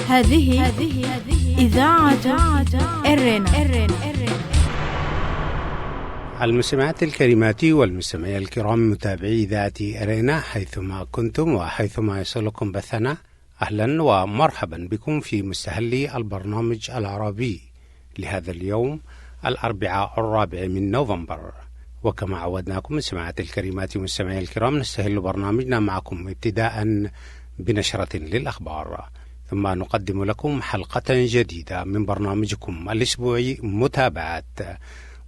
هذه إذاعة إرنا. المستمعات الكريمات والمستمعين الكرام متابعي إذاعة إرنا حيثما كنتم وحيثما يصلكم بثنا، أهلا ومرحبا بكم في مستهل البرنامج العربي لهذا اليوم الأربعاء 4 من نوفمبر. وكما عودناكم مستمعات الكريمات والمستمعين الكرام نستهل برنامجنا معكم ابتداء بنشرة للأخبار، ثم نقدم لكم حلقة جديدة من برنامجكم الأسبوعي متابعات.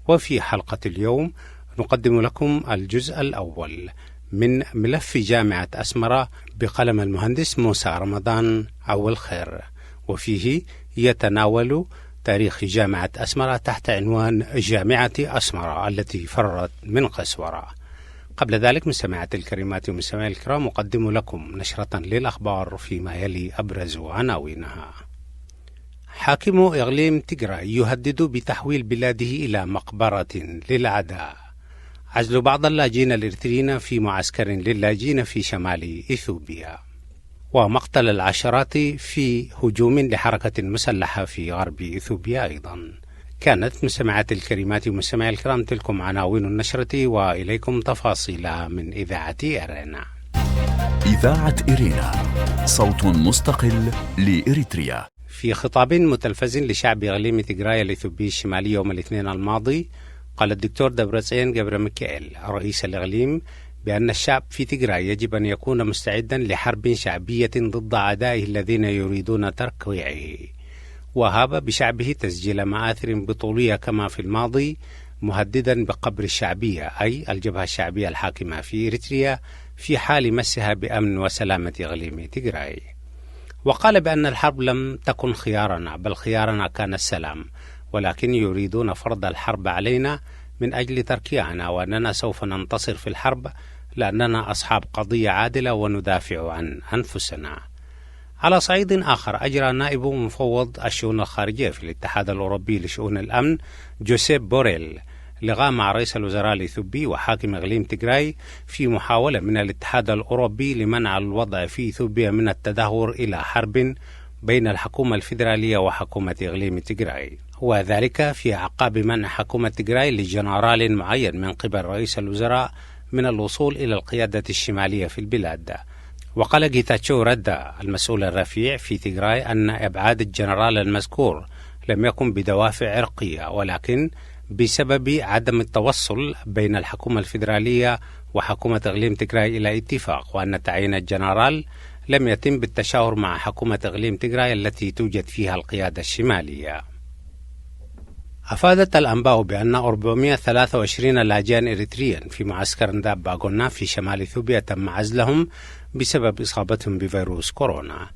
وفي حلقة اليوم نقدم لكم الجزء الأول من ملف جامعة أسمرة بقلم المهندس موسى رمضان عول خير، وفيه يتناول تاريخ جامعة أسمرة تحت عنوان جامعة أسمرة التي فرت من قسورة. قبل ذلك مستمعات الكريمات ومستمعي الكرام أقدم لكم نشرة للأخبار فيما يلي أبرز عناوينها. حاكم إقليم تيغراي يهدد بتحويل بلاده إلى مقبرة للعداء. عزل بعض اللاجئين الإريتريين في معسكر للاجئين في شمال إثيوبيا. ومقتل العشرات في هجوم لحركة مسلحة في غرب إثيوبيا أيضا. كانت مستمعات الكريمات ومستمعي الكرام تلكم عناوين النشرة، وإليكم تفاصيلها من إذاعة إرنا. إذاعة إرنا صوت مستقل لإريتريا. في خطاب متلفز لشعب إقليم تيغراي الإثيوبي الشمالي يوم الاثنين الماضي، قال الدكتور دبرتسيان جبرميكائيل رئيس الإقليم بأن الشعب في تيغراي يجب أن يكون مستعدا لحرب شعبية ضد أعدائه الذين يريدون تركيعه، وهاب بشعبه تسجيل مآثر بطولية كما في الماضي، مهددا بقبر الشعبية أي الجبهة الشعبية الحاكمة في إريتريا في حال مسها بأمن وسلامة إقليم تيغراي. وقال بأن الحرب لم تكن خيارنا، بل خيارنا كان السلام، ولكن يريدون فرض الحرب علينا من أجل تركيعنا، وأننا سوف ننتصر في الحرب لأننا أصحاب قضية عادلة وندافع عن أنفسنا. على صعيد آخر، أجرى نائب مفوض الشؤون الخارجية في الاتحاد الأوروبي لشؤون الأمن جوزيب بوريل لقاء مع رئيس الوزراء الإثيوبي وحاكم إقليم تيغراي في محاولة من الاتحاد الأوروبي لمنع الوضع في إثيوبيا من التدهور إلى حرب بين الحكومة الفيدرالية وحكومة إقليم تيغراي، وذلك في أعقاب منع حكومة تيغراي لجنرال معين من قبل رئيس الوزراء من الوصول إلى القيادة الشمالية في البلاد. وقال جيتاتشو ردا المسؤول الرفيع في تيغراي أن إبعاد الجنرال المذكور لم يكن بدوافع عرقية، ولكن بسبب عدم التوصل بين الحكومة الفيدرالية وحكومة إقليم تيغراي إلى اتفاق، وأن تعيين الجنرال لم يتم بالتشاور مع حكومة إقليم تيغراي التي توجد فيها القيادة الشمالية. أفادت الأنباء بأن 423 لاجئا إريتريا في معسكر نداب باغونا في شمال إثيوبيا تم عزلهم بسبب إصابتهم بفيروس كورونا.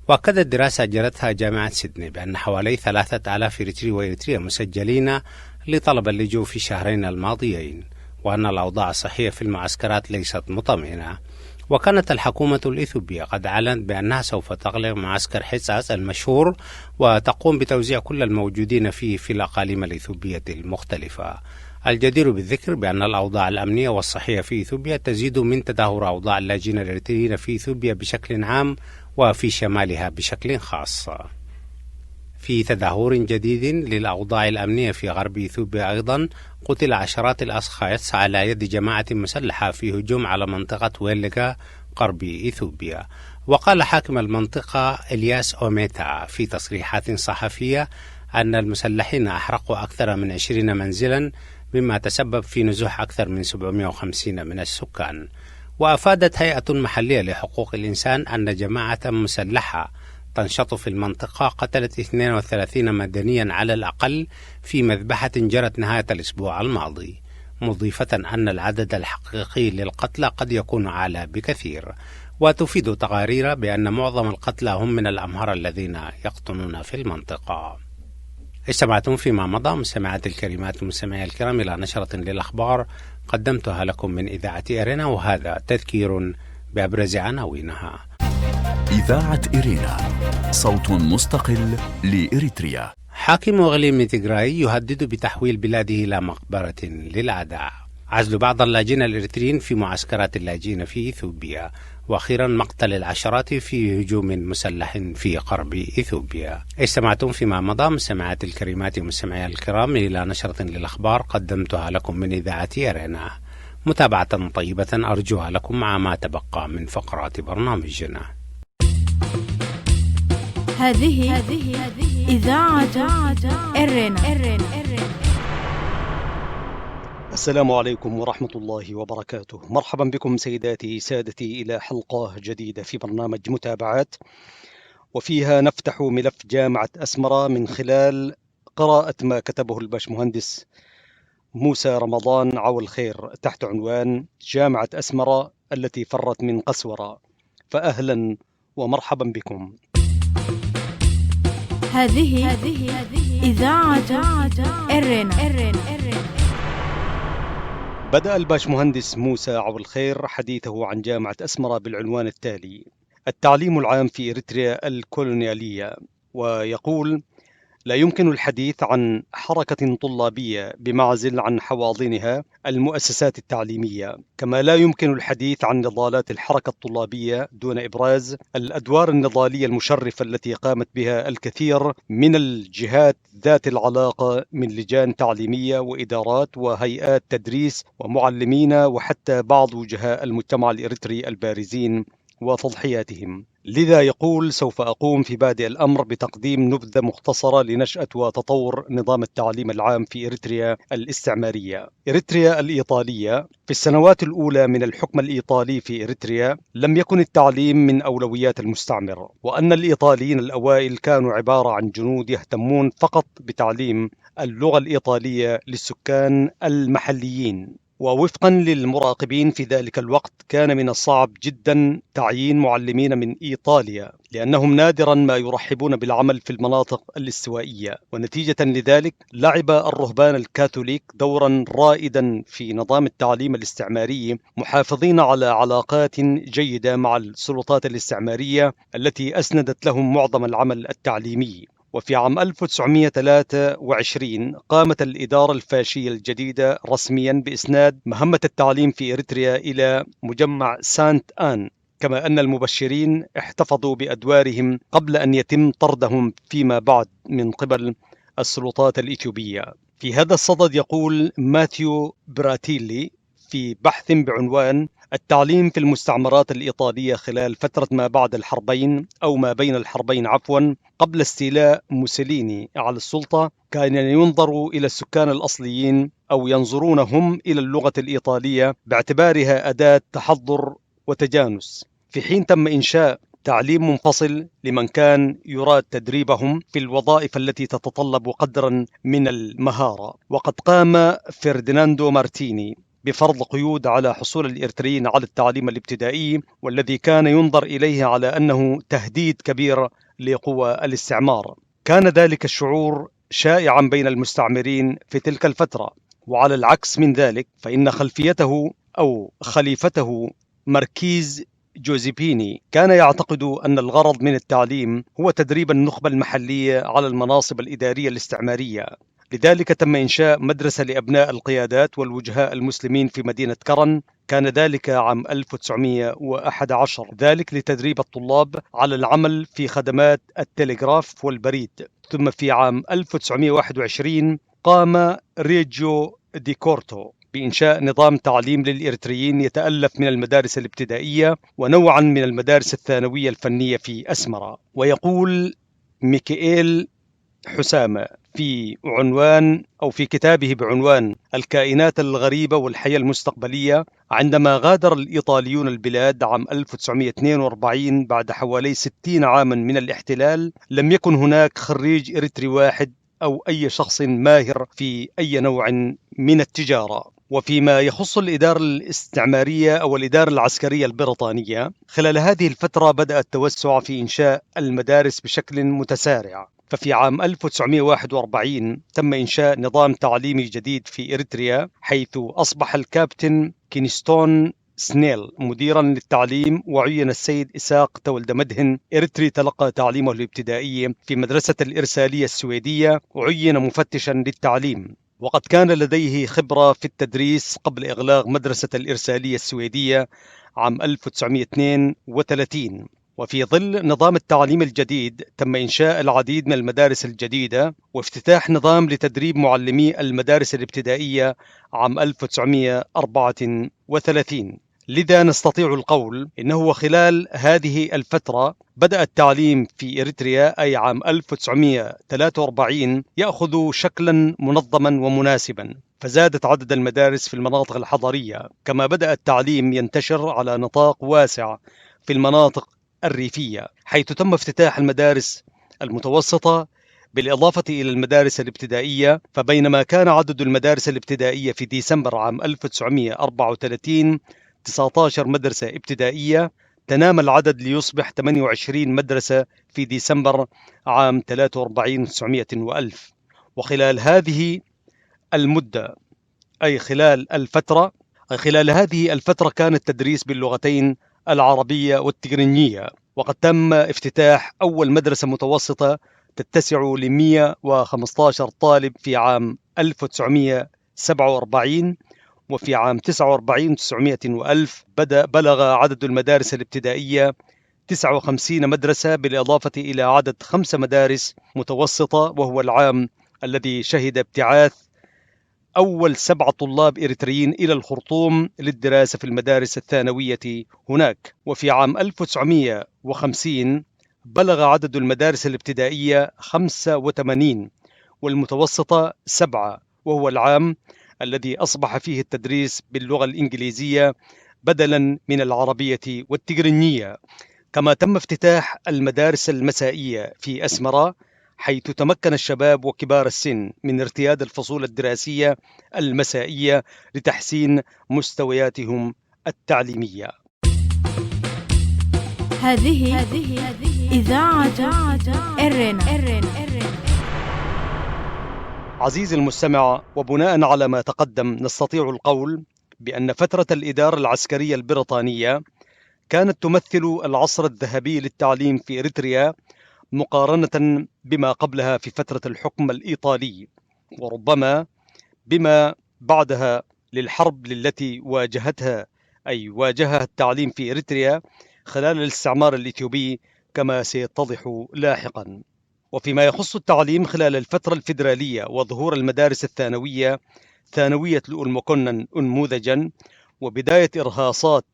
وأكدت دراسة جرتها جامعة سيدني بأن حوالي 3000 إريتري وإريتريا مسجلين لطلب اللجوء في الشهرين الماضيين، وأن الأوضاع الصحية في المعسكرات ليست مطمئنة. وكانت الحكومة الإثيوبية قد أعلنت بأنها سوف تغلق معسكر حساس المشهور وتقوم بتوزيع كل الموجودين فيه في الأقاليم الإثيوبية المختلفة. الجدير بالذكر بأن الأوضاع الأمنية والصحية في إثيوبيا تزيد من تدهور أوضاع اللاجئين الإريتريين في إثيوبيا بشكل عام وفي شمالها بشكل خاص. في تدهور جديد للأوضاع الأمنية في غرب إثيوبيا أيضا، قتل عشرات الأشخاص على يد جماعة مسلحة في هجوم على منطقة ويلغا غرب إثيوبيا. وقال حاكم المنطقة إلياس أوميتا في تصريحات صحفية أن المسلحين أحرقوا أكثر من 20 منزلا، مما تسبب في نزوح أكثر من 750 من السكان. وأفادت هيئة محلية لحقوق الإنسان أن جماعة مسلحة تنشط في المنطقة قتلت 32 مدنيا على الأقل في مذبحة جرت نهاية الأسبوع الماضي، مضيفة أن العدد الحقيقي للقتلى قد يكون أعلى بكثير. وتفيد تقارير بأن معظم القتلى هم من الأمهار الذين يقطنون في المنطقة. استمعتم فيما مضى مستمعات الكريمات ومستمعي الكرام إلى نشرة للأخبار قدمتها لكم من إذاعة إرنا، وهذا تذكير بأبرز عناوينها. إذاعة إرنا صوت مستقل لإريتريا. حاكم إقليم تيغراي يهدد بتحويل بلاده إلى مقبرة للأعداء. عزل بعض اللاجئين الإريتريين في معسكرات اللاجئين في إثيوبيا. وأخيرا مقتل العشرات في هجوم مسلح في غرب إثيوبيا. استمعتم فيما مضى مستمعات الكريمات ومستمعي الكرام إلى نشرة للأخبار قدمتها لكم من إذاعة إرينا. متابعة طيبة أرجوها لكم مع ما تبقى من فقرات برنامجنا. هذه إذاعة إرينا. السلام عليكم ورحمة الله وبركاته. مرحبا بكم سيداتي سادتي إلى حلقة جديدة في برنامج متابعات، وفيها نفتح ملف جامعة أسمرة من خلال قراءة ما كتبه الباشمهندس موسى رمضان عو الخير تحت عنوان جامعة أسمرة التي فرت من قسورة. فأهلا ومرحبا بكم. هذه إذاعة إرينا. بدأ الباشمهندس موسى عو الخير حديثه عن جامعة أسمرة بالعنوان التالي: التعليم العام في إريتريا الكولونيالية، ويقول: لا يمكن الحديث عن حركة طلابية بمعزل عن حواضنها المؤسسات التعليمية، كما لا يمكن الحديث عن نضالات الحركة الطلابية دون إبراز الأدوار النضالية المشرفة التي قامت بها الكثير من الجهات ذات العلاقة من لجان تعليمية وإدارات وهيئات تدريس ومعلمين وحتى بعض وجهاء المجتمع الإريتري البارزين وتضحياتهم. لذا يقول: سوف أقوم في بادئ الأمر بتقديم نبذة مختصرة لنشأة وتطور نظام التعليم العام في إريتريا الاستعمارية. إريتريا الإيطالية في السنوات الأولى من الحكم الإيطالي في إريتريا لم يكن التعليم من أولويات المستعمر، وأن الإيطاليين الأوائل كانوا عبارة عن جنود يهتمون فقط بتعليم اللغة الإيطالية للسكان المحليين. ووفقا للمراقبين في ذلك الوقت كان من الصعب جدا تعيين معلمين من إيطاليا، لأنهم نادرا ما يرحبون بالعمل في المناطق الاستوائية. ونتيجة لذلك لعب الرهبان الكاثوليك دورا رائدا في نظام التعليم الاستعماري، محافظين على علاقات جيدة مع السلطات الاستعمارية التي أسندت لهم معظم العمل التعليمي. وفي عام 1923 قامت الإدارة الفاشية الجديدة رسميا بإسناد مهمة التعليم في إريتريا إلى مجمع سانت آن، كما أن المبشرين احتفظوا بأدوارهم قبل أن يتم طردهم فيما بعد من قبل السلطات الإثيوبية. في هذا الصدد يقول ماثيو براتيلي في بحث بعنوان التعليم في المستعمرات الإيطالية خلال فترة ما بعد الحربين أو ما بين الحربين قبل استيلاء موسوليني على السلطة، كان ينظر إلى السكان الأصليين أو ينظرونهم إلى اللغة الإيطالية باعتبارها أداة تحضر وتجانس، في حين تم إنشاء تعليم منفصل لمن كان يراد تدريبهم في الوظائف التي تتطلب قدرا من المهارة. وقد قام فرديناندو مارتيني بفرض قيود على حصول الإريتريين على التعليم الابتدائي، والذي كان ينظر إليه على أنه تهديد كبير لقوى الاستعمار. كان ذلك الشعور شائعا بين المستعمرين في تلك الفترة. وعلى العكس من ذلك فإن خليفته ماركيز جوزيبيني كان يعتقد أن الغرض من التعليم هو تدريب النخبة المحلية على المناصب الإدارية الاستعمارية. لذلك تم إنشاء مدرسة لأبناء القيادات والوجهاء المسلمين في مدينة كرن، كان ذلك عام 1911، ذلك لتدريب الطلاب على العمل في خدمات التلغراف والبريد. ثم في عام 1921 قام ريجيو دي كورتو بإنشاء نظام تعليم للإريتريين يتألف من المدارس الابتدائية ونوعا من المدارس الثانوية الفنية في أسمرة. ويقول ميكائيل حسامة في كتابه بعنوان الكائنات الغريبة والحياة المستقبلية: عندما غادر الإيطاليون البلاد عام 1942 بعد حوالي 60 عاما من الاحتلال، لم يكن هناك خريج إريتري واحد أو أي شخص ماهر في أي نوع من التجارة. وفيما يخص الإدارة الاستعمارية أو الإدارة العسكرية البريطانية، خلال هذه الفترة بدأ التوسع في إنشاء المدارس بشكل متسارع. ففي عام 1941 تم إنشاء نظام تعليمي جديد في إريتريا، حيث أصبح الكابتن كينستون سنيل مديرا للتعليم، وعين السيد إساق تولد مدهن إريتري تلقى تعليمه الابتدائي في مدرسة الإرسالية السويدية، وعين مفتشا للتعليم. وقد كان لديه خبرة في التدريس قبل إغلاق مدرسة الإرسالية السويدية عام 1932. وفي ظل نظام التعليم الجديد تم إنشاء العديد من المدارس الجديدة وافتتاح نظام لتدريب معلمي المدارس الابتدائية عام 1934. لذا نستطيع القول إنه خلال هذه الفترة بدأ التعليم في إريتريا أي عام 1943 يأخذ شكلا منظما ومناسبا، فزادت عدد المدارس في المناطق الحضرية، كما بدأ التعليم ينتشر على نطاق واسع في المناطق الريفية، حيث تم افتتاح المدارس المتوسطة بالإضافة إلى المدارس الابتدائية. فبينما كان عدد المدارس الابتدائية في ديسمبر عام 1934 19 مدرسة ابتدائية، تنامى العدد ليصبح 28 مدرسة في ديسمبر عام 43 900 وألف. وخلال هذه المدة أي خلال هذه الفترة كان التدريس باللغتين العربية والتجرينية، وقد تم افتتاح أول مدرسة متوسطة تتسع ل 115 طالب في عام 1947. وفي عام 49 900 وألف بلغ عدد المدارس الابتدائية 59 مدرسة بالإضافة إلى عدد 5 مدارس متوسطة، وهو العام الذي شهد ابتعاث أول 7 طلاب إريتريين إلى الخرطوم للدراسة في المدارس الثانوية هناك. وفي عام 1950 بلغ عدد المدارس الابتدائية 85 والمتوسطة 7، وهو العام الذي أصبح فيه التدريس باللغة الإنجليزية بدلا من العربية والتجرينية. كما تم افتتاح المدارس المسائية في أسمرة، حيث تمكن الشباب وكبار السن من ارتياد الفصول الدراسية المسائية لتحسين مستوياتهم التعليمية. هذه إذاعة إرنا. عزيزي المستمع، وبناء على ما تقدم نستطيع القول بأن فترة الإدارة العسكرية البريطانية كانت تمثل العصر الذهبي للتعليم في إريتريا مقارنة بما قبلها في فترة الحكم الإيطالي، وربما بما بعدها للحرب التي واجهها التعليم في إريتريا خلال الاستعمار الإثيوبي، كما سيتضح لاحقا. وفيما يخص التعليم خلال الفترة الفيدرالية وظهور المدارس الثانوية، ثانوية لؤلمكونن أنموذجا، وبداية إرهاصات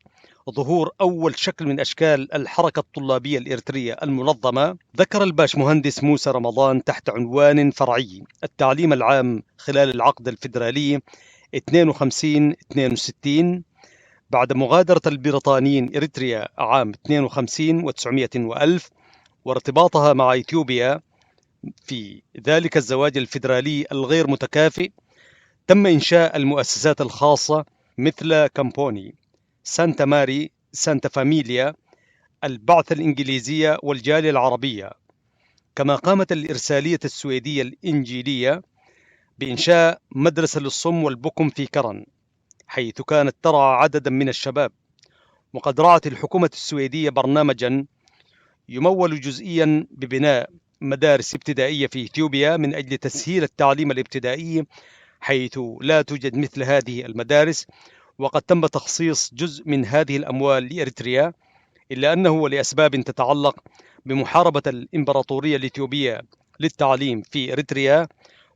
ظهور أول شكل من أشكال الحركة الطلابية الإريترية المنظمة، ذكر الباشمهندس موسى رمضان تحت عنوان فرعي التعليم العام خلال العقد الفيدرالي 52-62 بعد مغادرة البريطانيين إريتريا عام 52 و900 وألف وارتباطها مع إثيوبيا في ذلك الزواج الفيدرالي الغير متكافئ، تم إنشاء المؤسسات الخاصة مثل كامبوني، سانتا ماري، سانتا فاميليا، البعثة الإنجليزية والجالية العربية. كما قامت الإرسالية السويدية الإنجيلية بإنشاء مدرسة للصم والبكم في كرن، حيث كانت ترعى عددا من الشباب. وقد رعت الحكومة السويدية برنامجا يمول جزئيا ببناء مدارس ابتدائية في إثيوبيا من أجل تسهيل التعليم الابتدائي، حيث لا توجد مثل هذه المدارس، وقد تم تخصيص جزء من هذه الأموال لإريتريا، إلا أنه لأسباب تتعلق بمحاربة الإمبراطورية الإثيوبية للتعليم في إريتريا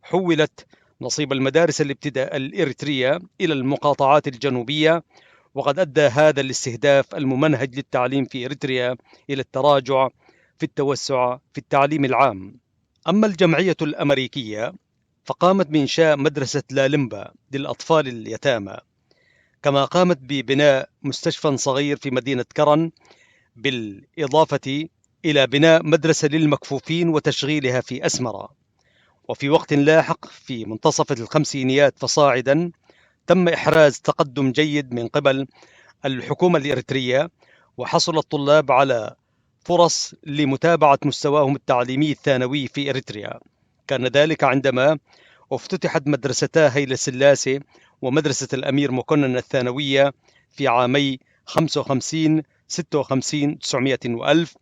حولت نصيب المدارس الإريترية إلى المقاطعات الجنوبية، وقد أدى هذا الاستهداف الممنهج للتعليم في إريتريا إلى التراجع في التوسع في التعليم العام. أما الجمعية الأمريكية فقامت بإنشاء مدرسة لالمبا للأطفال اليتامى، كما قامت ببناء مستشفى صغير في مدينة كرن، بالإضافة إلى بناء مدرسة للمكفوفين وتشغيلها في أسمرة. وفي وقت لاحق في منتصف الخمسينيات فصاعدا تم إحراز تقدم جيد من قبل الحكومة الإريترية، وحصل الطلاب على فرص لمتابعة مستواهم التعليمي الثانوي في إريتريا. كان ذلك عندما افتتحت مدرستا هيلة سلاسي ومدرسة الأمير مكنن الثانوية في عامي 55 56 900 وألف.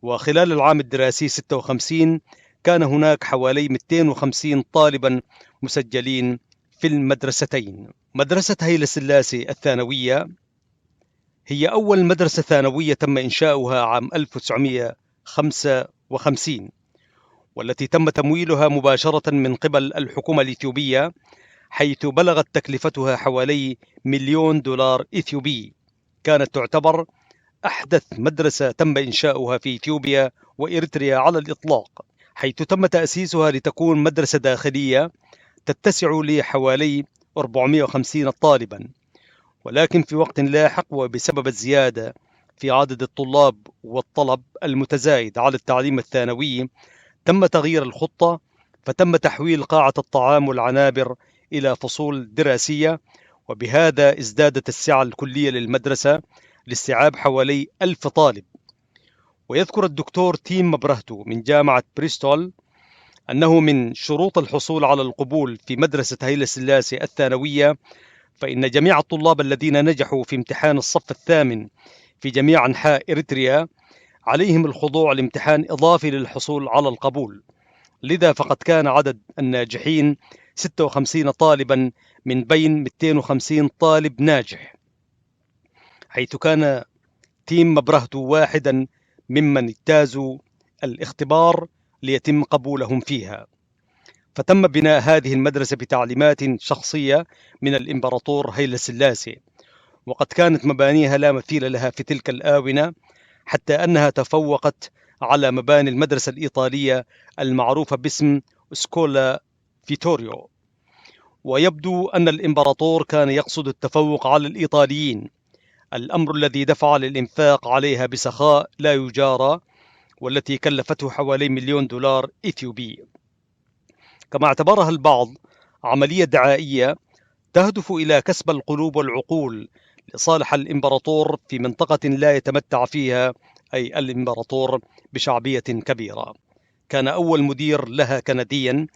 وخلال العام الدراسي 56 كان هناك حوالي 250 طالبا مسجلين في المدرستين. مدرسة هيلة سلاسي الثانوية هي أول مدرسة ثانوية تم إنشاؤها عام 1955، والتي تم تمويلها مباشرة من قبل الحكومة الإثيوبية، حيث بلغت تكلفتها حوالي $1,000,000 إثيوبي. كانت تعتبر أحدث مدرسة تم إنشاؤها في إثيوبيا وإريتريا على الإطلاق، حيث تم تأسيسها لتكون مدرسة داخلية تتسع لحوالي 450 طالبا، ولكن في وقت لاحق وبسبب الزيادة في عدد الطلاب والطلب المتزايد على التعليم الثانوي تم تغيير الخطة، فتم تحويل قاعة الطعام والعنابر إلى فصول دراسية، وبهذا ازدادت السعة الكلية للمدرسة لاستيعاب حوالي 1000 طالب. ويذكر الدكتور تيم مبرهتو من جامعة بريستول أنه من شروط الحصول على القبول في مدرسة هيلة سلاسي الثانوية فإن جميع الطلاب الذين نجحوا في امتحان الصف الثامن في جميع أنحاء إريتريا عليهم الخضوع لامتحان إضافي للحصول على القبول. لذا فقد كان عدد الناجحين 56 طالبا من بين 250 طالب ناجح، حيث كان تيم مبرهتو واحدا ممن اجتازوا الاختبار ليتم قبولهم فيها. فتم بناء هذه المدرسة بتعليمات شخصية من الإمبراطور هيلة سلاسي، وقد كانت مبانيها لا مثيل لها في تلك الآونة، حتى أنها تفوقت على مباني المدرسة الإيطالية المعروفة باسم سكولا فيتوريو. ويبدو أن الإمبراطور كان يقصد التفوق على الإيطاليين، الأمر الذي دفع للإنفاق عليها بسخاء لا يجارى، والتي كلفته حوالي $1,000,000 إثيوبي. كما اعتبرها البعض عملية دعائية تهدف إلى كسب القلوب والعقول لصالح الإمبراطور في منطقة لا يتمتع فيها أي الإمبراطور بشعبية كبيرة. كان أول مدير لها كنديا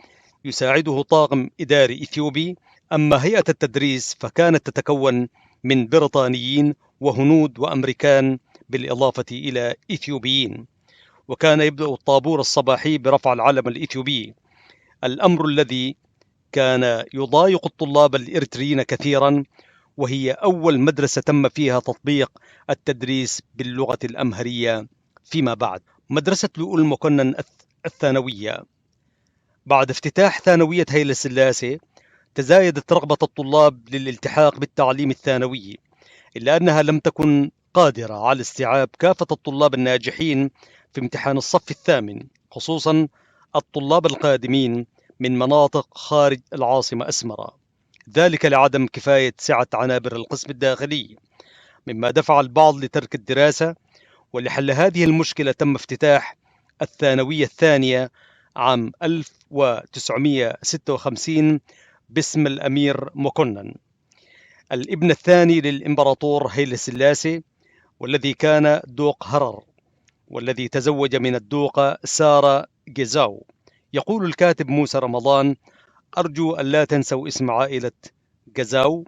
يساعده طاقم إداري إثيوبي، أما هيئة التدريس فكانت تتكون من بريطانيين وهنود وأمريكان بالإضافة إلى إثيوبيين. وكان يبدأ الطابور الصباحي برفع العلم الإثيوبي، الأمر الذي كان يضايق الطلاب الإريتريين كثيرا، وهي أول مدرسة تم فيها تطبيق التدريس باللغة الأمهرية فيما بعد. مدرسة لؤلؤ المكنن الثانوية. بعد افتتاح ثانوية هيلة سلاسي تزايدت رغبة الطلاب للالتحاق بالتعليم الثانوي، إلا أنها لم تكن قادرة على استيعاب كافة الطلاب الناجحين في امتحان الصف الثامن، خصوصا الطلاب القادمين من مناطق خارج العاصمة أسمرة، ذلك لعدم كفاية سعة عنابر القسم الداخلي، مما دفع البعض لترك الدراسة. ولحل هذه المشكلة تم افتتاح الثانوية الثانية عام 1956 باسم الأمير مكنن، الابن الثاني للإمبراطور هيلة سلاسي، والذي كان دوق هرر، والذي تزوج من الدوقة سارة جيزاو. يقول الكاتب موسى رمضان: أرجو أن لا تنسوا اسم عائلة جزاو،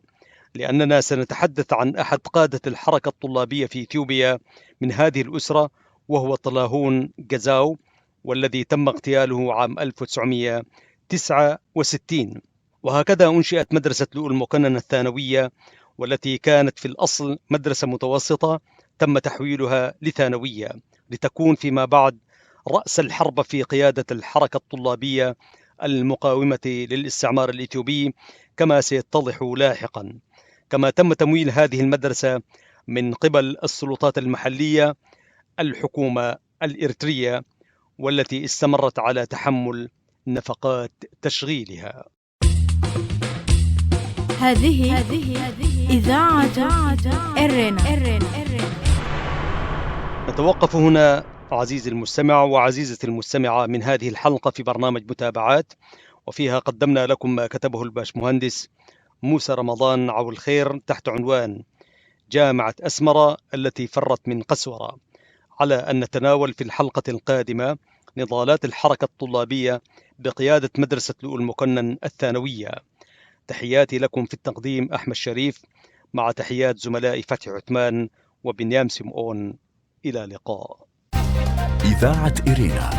لأننا سنتحدث عن أحد قادة الحركة الطلابية في إثيوبيا من هذه الأسرة، وهو طلاهون جزاو، والذي تم اغتياله عام 1969. وهكذا أنشئت مدرسة لؤلؤ المكنن الثانوية، والتي كانت في الأصل مدرسة متوسطة تم تحويلها لثانوية، لتكون فيما بعد رأس الحرب في قيادة الحركة الطلابية المقاومة للاستعمار الإثيوبي، كما سيتضح لاحقا. كما تم تمويل هذه المدرسة من قبل السلطات المحلية، الحكومة الإريترية، والتي استمرت على تحمل نفقات تشغيلها. هذه إذاعة إرينا. نتوقف هنا عزيزي المستمع وعزيزتي المستمعة من هذه الحلقة في برنامج متابعات، وفيها قدمنا لكم ما كتبه الباشمهندس موسى رمضان عو الخير تحت عنوان جامعة أسمرة التي فرت من قسورة، على أن نتناول في الحلقة القادمة نضالات الحركة الطلابية بقيادة مدرسة لؤلؤ المكنن الثانوية. تحياتي لكم في التقديم أحمد شريف، مع تحيات زملائي فتحي عثمان وبنيام سمعون. إلى اللقاء. إذاعة إرينا،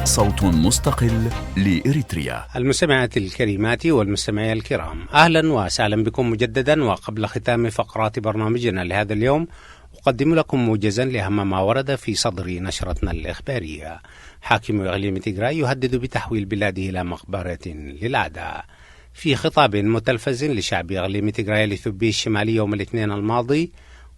صوت مستقل لإريتريا. المستمعات الكريمات والمستمعي الكرام، أهلا وسهلا بكم مجددا. وقبل ختام فقرات برنامجنا لهذا اليوم أقدم لكم موجزا لأهم ما ورد في صدر نشرتنا الإخبارية. حاكم إقليم تيغراي يهدد بتحويل بلاده إلى مقبرة للأعداء. في خطاب متلفز لشعب إقليم تيغراي الإثيوبي الشمالي يوم الاثنين الماضي،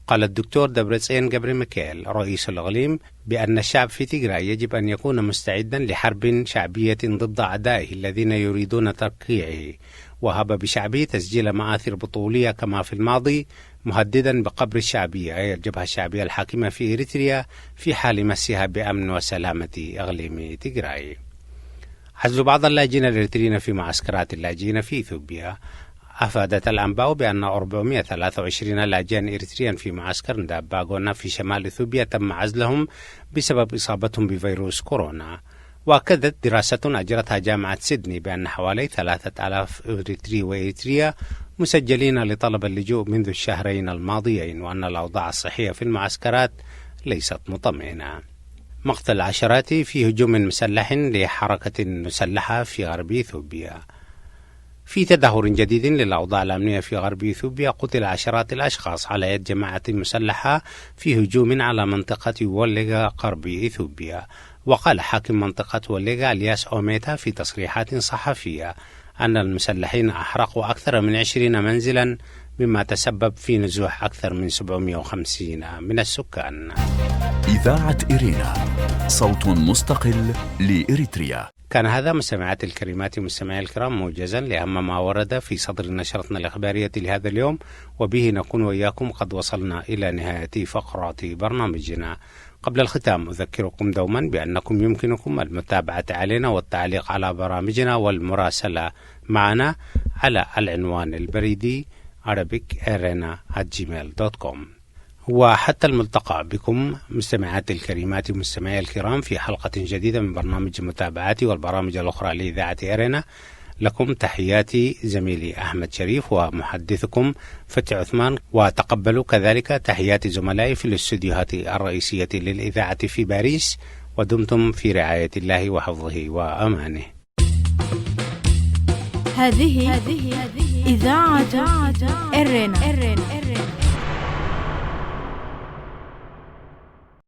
قال الدكتور دبرتسيان جبرميكيل رئيس الإقليم بأن الشعب في تيغراي يجب أن يكون مستعدا لحرب شعبية ضد أعدائه الذين يريدون ترقيعه، وهب بشعبه تسجيل مآثر بطولية كما في الماضي، مهددا بقبر الشعبية أي الجبهة الشعبية الحاكمة في إريتريا في حال مسها بأمن وسلامة إقليم تيغراي. عزل بعض اللاجئين الإريتريين في معسكرات اللاجئين في إثيوبيا. أفادت الأنباء بأن 423 لاجئا إريتريا في معسكر نداباغونا في شمال إثيوبيا تم عزلهم بسبب إصابتهم بفيروس كورونا. وأكدت دراسة أجرتها جامعة سيدني بأن حوالي 3000 إريتري وإريتريا مسجلين لطلب اللجوء منذ الشهرين الماضيين، وأن الأوضاع الصحية في المعسكرات ليست مطمئنة. مقتل عشرات في هجوم مسلح لحركة مسلحة في غرب إثيوبيا. في تدهور جديد للأوضاع الأمنية في غرب إثيوبيا، قتل عشرات الأشخاص على يد جماعة مسلحة في هجوم على منطقة وليغا غرب إثيوبيا. وقال حاكم منطقة وليغا الياس أوميتا في تصريحات صحفية أن المسلحين أحرقوا أكثر من 20 منزلا، مما تسبب في نزوح أكثر من 750 من السكان. إذاعة إرينا، صوت مستقل لإريتريا. كان هذا مستمعات الكريمات ومستمعي الكرام موجزا لأهم ما ورد في صدر نشرتنا الإخبارية لهذا اليوم، وبه نكون وإياكم قد وصلنا إلى نهاية فقرات برنامجنا. قبل الختام أذكركم دوما بأنكم يمكنكم المتابعة علينا والتعليق على برامجنا والمراسلة معنا على العنوان البريدي arabic@gmail.com. وحتى الملتقى بكم مستمعات الكريمات ومستمعي الكرام في حلقة جديدة من برنامج متابعاتي والبرامج الأخرى لإذاعة إرينا. لكم تحياتي زميلي أحمد شريف ومحدثكم فتح عثمان، وتقبلوا كذلك تحيات زملائي في الاستديوهات الرئيسية للإذاعة في باريس، ودمتم في رعاية الله وحفظه وأمانه. هذه إذاعة إرينا.